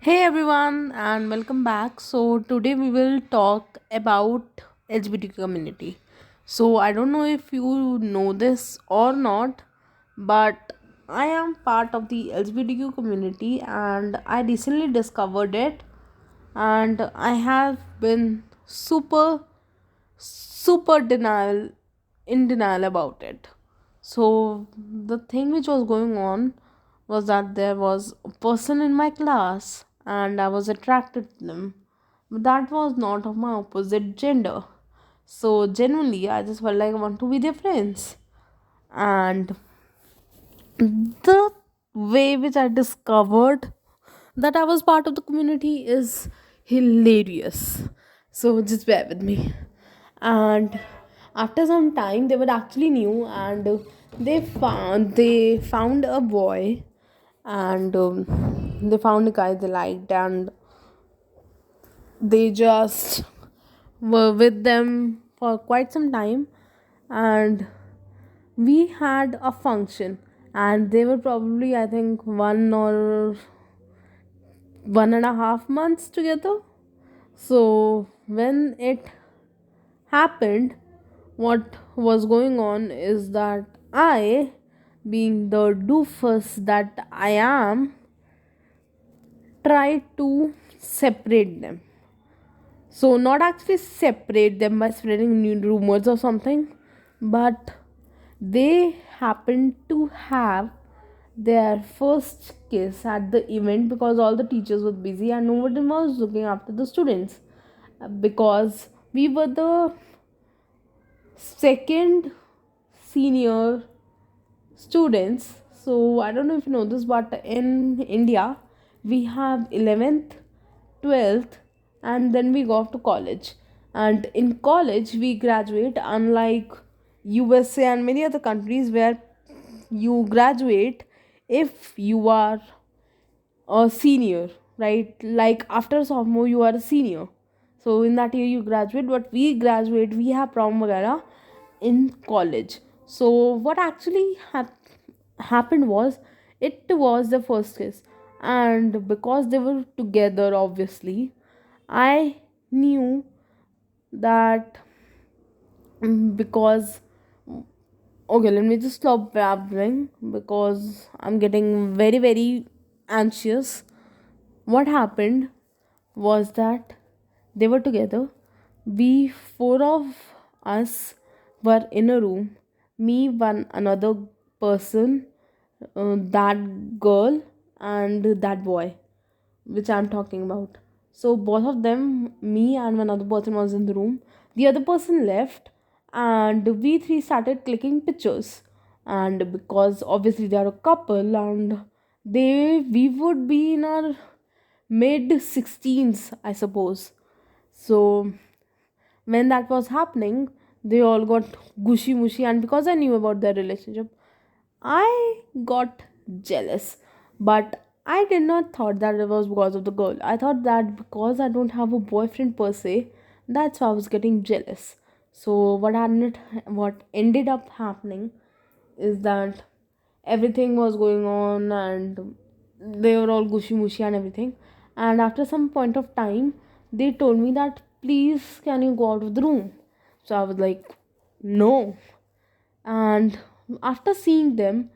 Hey everyone, and welcome back. So today we will talk about LGBTQ community. So I don't know if you know this or not, but I am part of the LGBTQ community and I recently discovered it, and I have been super denial about it. So the thing which was going on was that there was a person in my class and I was attracted to them. But that was not of my opposite gender. So genuinely I just felt like I want to be their friends. And the way which I discovered that I was part of the community is hilarious. So just bear with me. And after some time, they were actually new, and they found a boy, and they found a guy they liked, and they just were with them for quite some time, and we had a function, and they were probably, I think, 1.5 months together. So when it happened, what was going on is that I, being the doofus that I am, tried to separate them. So, not actually separate them by spreading new rumors or something, but they happened to have their first kiss at the event because all the teachers were busy and nobody was looking after the students. Because we were the second senior students. So I don't know if you know this, but in India we have 11th, 12th, and then we go off to college. And in college we graduate, unlike USA and many other countries where you graduate if you are a senior, right? Like after sophomore you are a senior, so in that year you graduate, but we graduate, we have prom vagara in college. So what actually happened was, it was the first kiss, and because they were together, obviously I knew that, because, okay, let me just stop babbling because I'm getting very anxious. What happened was that they were together. We four of us were in a room. Me, one another person, that girl, and that boy, which I'm talking about. So both of them, me and one other person, was in the room. The other person left, and we three started clicking pictures. And because obviously they are a couple, and we would be in our mid 16s, I suppose. So when that was happening, they all got gushy mushy, and because I knew about their relationship, I got jealous. But I did not thought that it was because of the girl. I thought that because I don't have a boyfriend per se, that's why I was getting jealous. So what ended up happening is that everything was going on, and they were all gushy mushy and everything. And after some point of time, they told me that, please, can you go out of the room? So I was like, no. And after seeing them,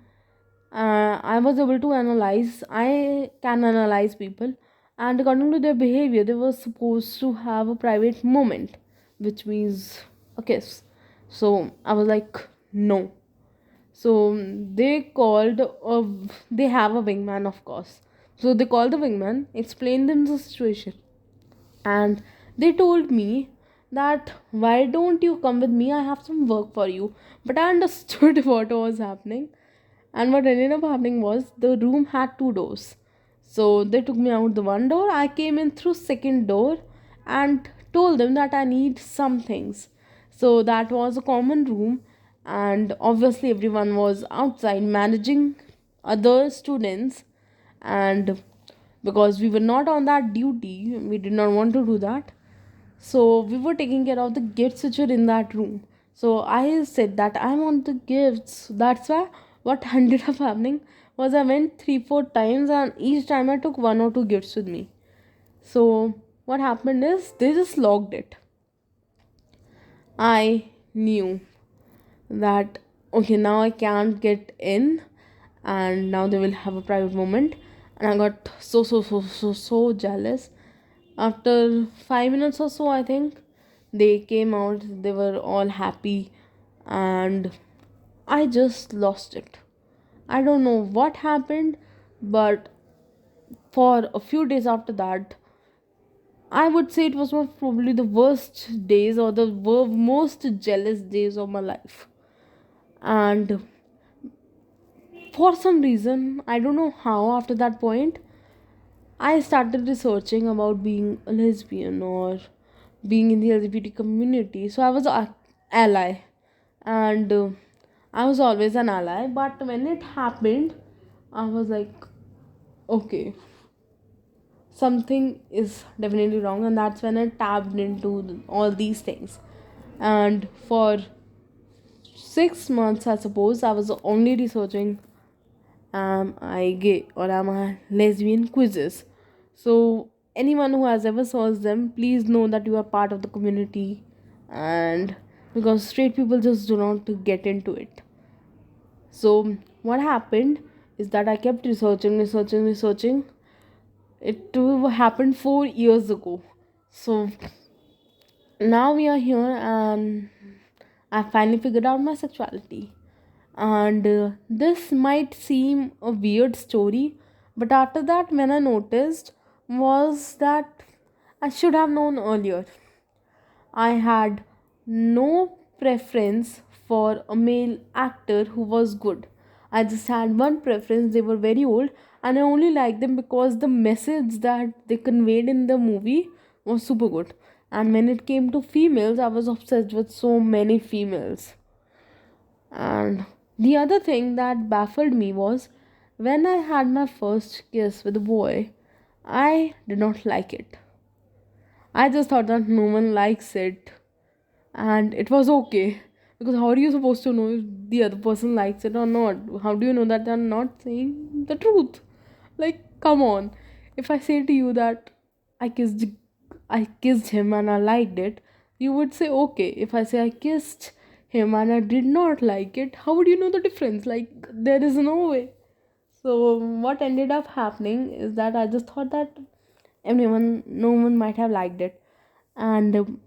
I was able to analyze. I can analyze people, and according to their behavior, they were supposed to have a private moment, which means a kiss. So I was like, no. So they have a wingman, of course. So they called the wingman, explained them the situation, and they told me that, why don't you come with me? I have some work for you. But I understood what was happening, and what ended up happening was the room had two doors. So they took me out the one door. I came in through second door and told them that I need some things. So that was a common room, and obviously everyone was outside managing other students. And because we were not on that duty, we did not want to do that, so we were taking care of the gifts which were in that room. So I said that I want the gifts. That's why what ended up happening was, I went 3 4 times, and each time I took one or two gifts with me. So what happened is they just logged it. I knew that okay, now I can't get in, and now they will have a private moment. And I got so jealous. After 5 minutes or so, I think they came out, they were all happy, and I just lost it. I don't know what happened, but for a few days after that, I would say it was probably the worst days or the most jealous days of my life. And for some reason, I don't know how, after that point, I started researching about being a lesbian or being in the LGBT community. So I was an ally, and I was always an ally. But when it happened, I was like, okay, something is definitely wrong, and that's when I tapped into all these things. And for 6 months, I suppose, I was only researching, am I gay or am I lesbian quizzes. So anyone who has ever searched them, please know that you are part of the community, and because straight people just do not get into it. So what happened is that I kept researching. It happened 4 years ago. So now we are here, and I finally figured out my sexuality. And this might seem a weird story, but after that, when I noticed, was that I should have known earlier. I had no preference for a male actor who was good. I just had one preference, they were very old, and I only liked them because the message that they conveyed in the movie was super good. And when it came to females, I was obsessed with so many females. And the other thing that baffled me was when I had my first kiss with a boy, I did not like it. I just thought that no one likes it, and it was okay, because how are you supposed to know if the other person likes it or not? How do you know that they're not saying the truth? Like, come on. If I say to you that i kissed I kissed him and I liked it, you would say okay. If I say I kissed him and I did not like it, how would you know the difference? Like, there is no way. So what ended up happening is that I just thought that no one might have liked it. And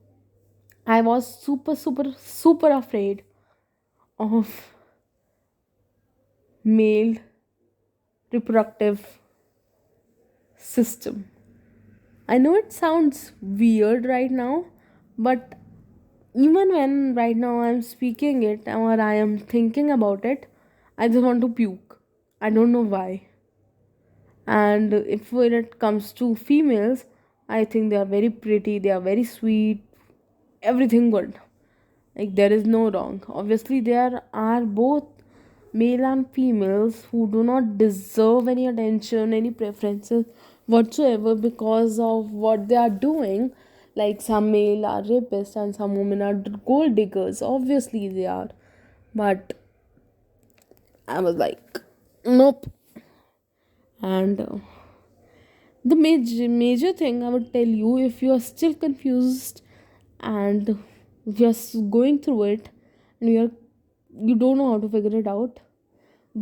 I was super afraid of male reproductive system. I know it sounds weird right now, but even when right now I'm speaking it or I am thinking about it, I just want to puke. I don't know why. And if when it comes to females, I think they are very pretty, they are very sweet, everything good. Like, there is no wrong. Obviously, there are both male and females who do not deserve any attention, any preferences whatsoever because of what they are doing. Like, some male are rapists and some women are gold diggers. Obviously, they are. But I was like, nope. And the major thing I would tell you, if you are still confused and if you are going through it and you don't know how to figure it out,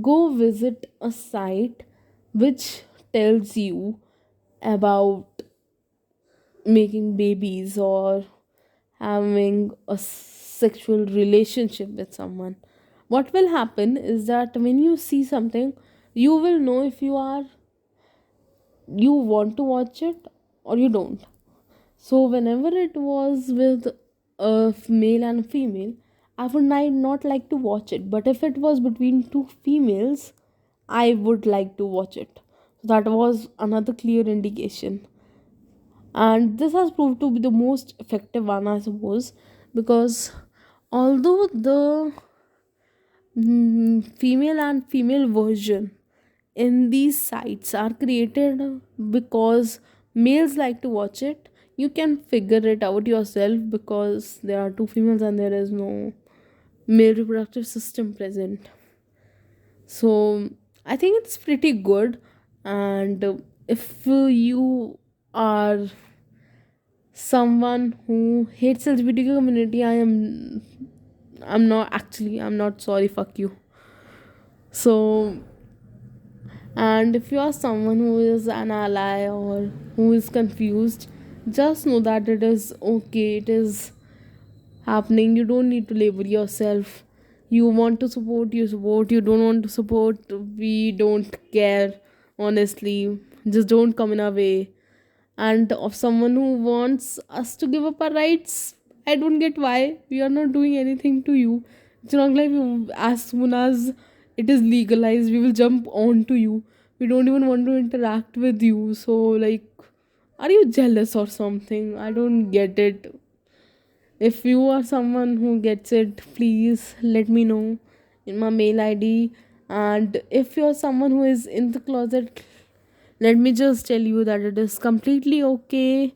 go visit a site which tells you about making babies or having a sexual relationship with someone. What will happen is that when you see something, you will know if you want to watch it or you don't. So whenever it was with a male and female, I would not like to watch it. But if it was between two females, I would like to watch it. That was another clear indication. And this has proved to be the most effective one, I suppose, because although the female and female version in these sites are created because males like to watch it, you can figure it out yourself because there are two females and there is no male reproductive system present. So I think it's pretty good. And if you are someone who hates LGBTQ community, I'm not sorry, fuck you. So, and if you are someone who is an ally or who is confused, just know that it is okay, it is happening. You don't need to label yourself. You want to support, you support. You don't want to support, we don't care. Honestly, just don't come in our way. And of someone who wants us to give up our rights, I don't get why. We are not doing anything to you. It's not like as soon as it is legalized, we will jump on to you. We don't even want to interact with you. So, like, are you jealous or something? I don't get it. If you are someone who gets it, please let me know in my mail ID. And if you're someone who is in the closet, let me just tell you that it is completely okay.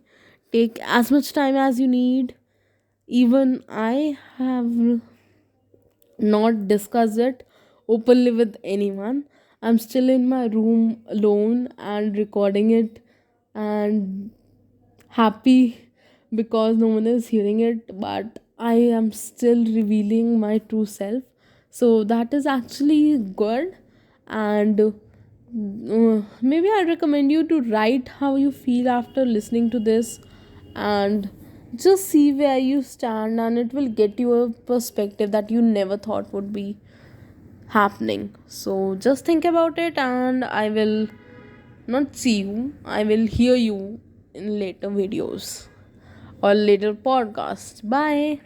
Take as much time as you need. Even I have not discussed it openly with anyone. I'm still in my room alone and recording it, and happy because no one is hearing it, but I am still revealing my true self. So that is actually good. And maybe I recommend you to write how you feel after listening to this, and just see where you stand, and it will get you a perspective that you never thought would be happening. So just think about it, and I will not see you, I will hear you in later videos or later podcast. Bye.